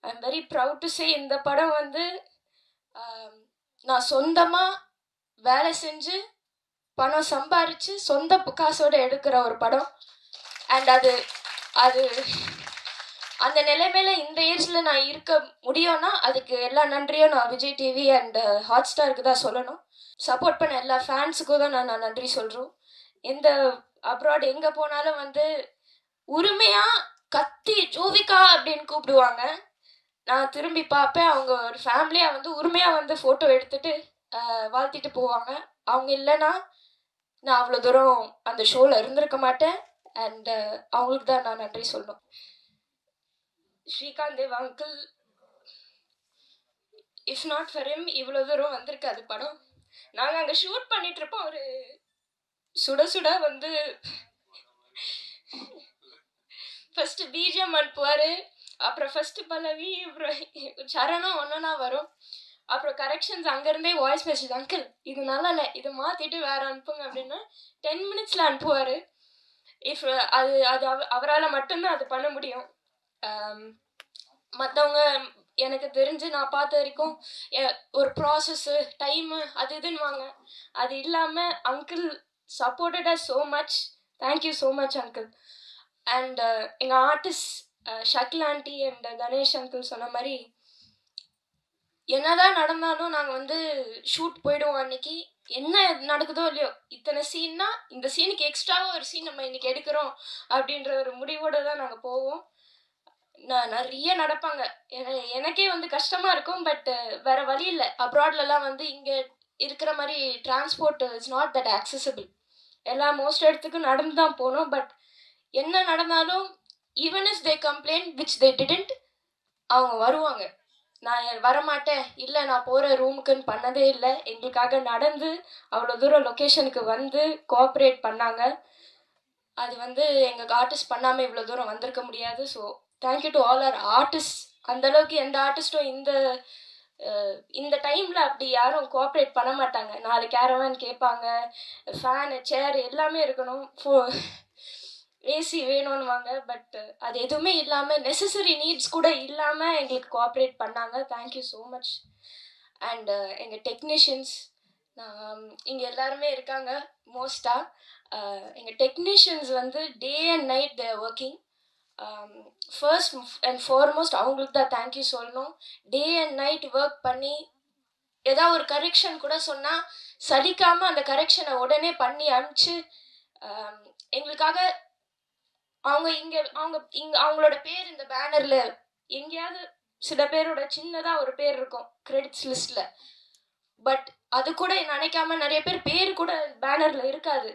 I am very proud to say இந்த படம் வந்து நான் சொந்தமாக வேலை செஞ்சு பணம் சம்பாரித்து சொந்த காசோடு எடுக்கிற ஒரு படம். அண்ட் அது அது அந்த நிலைமையில இந்த ஏஜில் நான் இருக்க முடியும்னா அதுக்கு எல்லா நன்றியும் நான் விஜய் டிவி அண்ட் ஹாட்ஸ்டாருக்கு தான் சொல்லணும். சப்போர்ட் பண்ண எல்லா ஃபேன்ஸுக்கும் தான் நான் நன்றி சொல்கிறோம். எந்த அப்ராட் எங்கே போனாலும் வந்து உரிமையாக கத்தி ஜோவிகா அப்படின்னு கூப்பிடுவாங்க. நான் திரும்பி பார்ப்பேன், அவங்க ஒரு ஃபேமிலியாக வந்து உரிமையாக வந்து ஃபோட்டோ எடுத்துகிட்டு வாழ்த்திட்டு போவாங்க. அவங்க இல்லைன்னா நான் அவ்வளோ தூரம் அந்த ஷோவில் இருந்திருக்க மாட்டேன். அண்ட் அவங்களுக்கு தான் நான் நன்றி சொல்லணும். Srikanth Dev uncle, if not for him இவ்வளோ தூரம் வந்திருக்காது படம். நாங்கள் அங்கே ஷூட் பண்ணிகிட்ருப்போம், ஒரு சுட சுட வந்து ஃபஸ்ட்டு பிஜிஎம் அனுப்புவார், அப்புறம் ஃபஸ்ட்டு பல்லவி, அப்புறம் சரணம் ஒன்றுனா வரும், அப்புறம் கரெக்ஷன்ஸ் அங்கேருந்தே வாய்ஸ் மெசேஜ், அங்கிள் இது நல்லா இல்லை, இதை மாற்றிட்டு வேறு அனுப்புங்க அப்படின்னு 10 minutes அனுப்புவார். இஃப் அது அது அவரால் மட்டும்தான் அது பண்ண முடியும். மற்றவங்க எனக்கு தெரிஞ்சு நான் பார்த்த வரைக்கும் ஒரு ப்ராசஸ்ஸு டைமு அது இதுன்னுவாங்க. அது இல்லாமல் uncle supported as so much. Thank you so much uncle. And எங்கள் artist Shakeel aunty and Ganesh uncle சொன்ன மாதிரி என்னதான் நடந்தாலும் நாங்கள் வந்து ஷூட் போயிடுவோம். அன்னைக்கு என்ன நடக்குதோ இல்லையோ, இத்தனை சீன்னா இந்த சீனுக்கு எக்ஸ்ட்ராவாக ஒரு சீன் நம்ம இன்னைக்கு எடுக்கிறோம் அப்படின்ற ஒரு முடிவோடு தான் நாங்கள் போவோம். நிறைய நடப்பாங்க. எனக்கே வந்து கஷ்டமாக இருக்கும், பட் வேறு வழி இல்லை. அப்ராட்லலாம் வந்து இங்கே இருக்கிற மாதிரி transport is not that accessible. எல்லா மோஸ்ட் இடத்துக்கும் நடந்து தான் போகணும். பட் என்ன நடந்தாலும் even is they complaint which they didn't, அவங்க வருவாங்க. நான் வரமாட்டேன், இல்லை நான் போகிற ரூமுக்குன்னு பண்ணதே இல்லை. எங்களுக்காக நடந்து அவ்வளோ தூரம் லொக்கேஷனுக்கு வந்து கோஆப்ரேட் பண்ணாங்க. அது வந்து எங்கள் ஆர்டிஸ்ட் பண்ணாமல் இவ்வளோ தூரம் வந்திருக்க முடியாது. So thank you to all our artist. அந்தளவுக்கு எந்த ஆர்டிஸ்ட்டும் இந்த டைமில் அப்படி யாரும் கோஆப்ரேட் பண்ண மாட்டாங்க. 4 கேரவேன் கேட்பாங்க, ஃபேனு சேர் எல்லாமே இருக்கணும், ஏசி வேணும்னுவாங்க. பட் அது எதுவுமே இல்லாமல், நெசசரி நீட்ஸ் கூட இல்லாமல் எங்களுக்கு கோஆப்ரேட் பண்ணாங்க. Thank you so much. அண்ட் எங்கள் டெக்னீஷியன்ஸ், இங்கே எல்லாருமே இருக்காங்க மோஸ்ட்டாக. எங்கள் டெக்னீஷியன்ஸ் வந்து day and night they are working. First and foremost அவங்களுக்கு தான் தேங்க்யூ சொல்லணும். டே அண்ட் நைட் ஒர்க் பண்ணி ஏதாவது ஒரு கரெக்ஷன் கூட சொன்னால் சலிக்காமல் அந்த கரெக்ஷனை உடனே பண்ணி அனுப்பிச்சு எங்களுக்காக அவங்களோட பேர் இந்த பேனரில் எங்கேயாவது சில பேரோட சின்னதாக ஒரு பேர் இருக்கும் கிரெடிட்ஸ் லிஸ்ட்டில். பட் அது கூட நினைக்காம நிறைய பேர் கூட பேனரில் இருக்காது.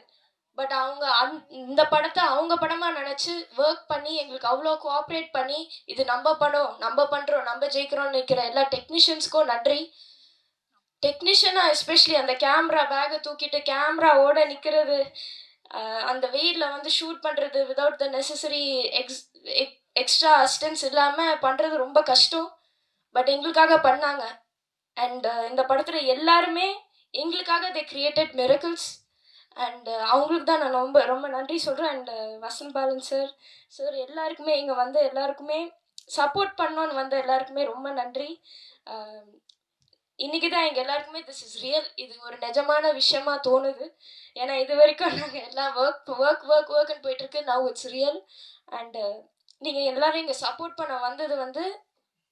பட் அவங்க இந்த படத்தை அவங்க படமாக நினச்சி ஒர்க் பண்ணி எங்களுக்கு அவ்வளோ கோஆப்ரேட் பண்ணி இது நம்ம படம், நம்ம பண்ணுறோம், நம்ம ஜெயிக்கிறோம்னு நிற்கிற எல்லா டெக்னீஷியன்ஸ்க்கும் நன்றி. டெக்னீஷியனாக எஸ்பெஷலி அந்த கேமரா பேக்கை தூக்கிட்டு கேமராவோட நிற்கிறது, அந்த வெயிலில் வந்து ஷூட் பண்ணுறது without the necessary extra assistance இல்லாமல் பண்ணுறது ரொம்ப கஷ்டம். பட் எங்களுக்காக பண்ணாங்க. அண்ட் இந்த படத்தில் எல்லாருமே எங்களுக்காக தே கிரியேட்டட் மிரக்கிள்ஸ். அண்ட் அவங்களுக்கு தான் நான் ரொம்ப ரொம்ப நன்றி சொல்கிறேன். அண்ட் வசந்த் பாலன் சார் எல்லாருக்குமே இங்கே வந்து எல்லாருக்குமே சப்போர்ட் பண்ணோன்னு வந்த எல்லாருக்குமே ரொம்ப நன்றி. இன்றைக்கி தான் எங்கள் எல்லாருக்குமே திஸ் இஸ் ரியல், இது ஒரு நிஜமான விஷயமா தோணுது. ஏன்னா இது வரைக்கும் நாங்கள் எல்லாம் ஒர்க்குன்னு போயிட்டுருக்கு. Now it's real. அண்டு நீங்கள் எல்லோரும் இங்கே சப்போர்ட் பண்ண வந்தது வந்து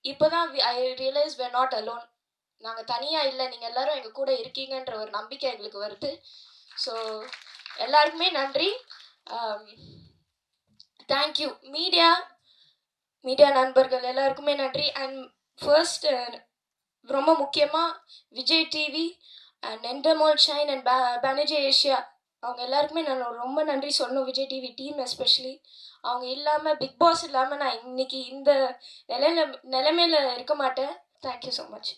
இப்போ தான் ஐ ரியலைஸ் we're நாட் அலோன். நாங்கள் தனியாக இல்லை, நீங்கள் எல்லோரும் எங்கள் கூட இருக்கீங்கன்ற ஒரு நம்பிக்கை எங்களுக்கு வருது. ஸோ எல்லாருக்குமே நன்றி. தேங்க்யூ மீடியா நண்பர்கள் எல்லாருக்குமே நன்றி. அண்ட் ஃபர்ஸ்ட் ரொம்ப முக்கியமாக Vijay TV and Endemol Shine and Banijay Asia அவங்க எல்லாருக்குமே நான் ரொம்ப நன்றி சொல்லணும். விஜய் டிவி டீம் எஸ்பெஷலி அவங்க இல்லாமல், பிக் பாஸ் இல்லாமல் நான் இன்னைக்கு இந்த நிலைமையில் இருக்க மாட்டேன். Thank you so much.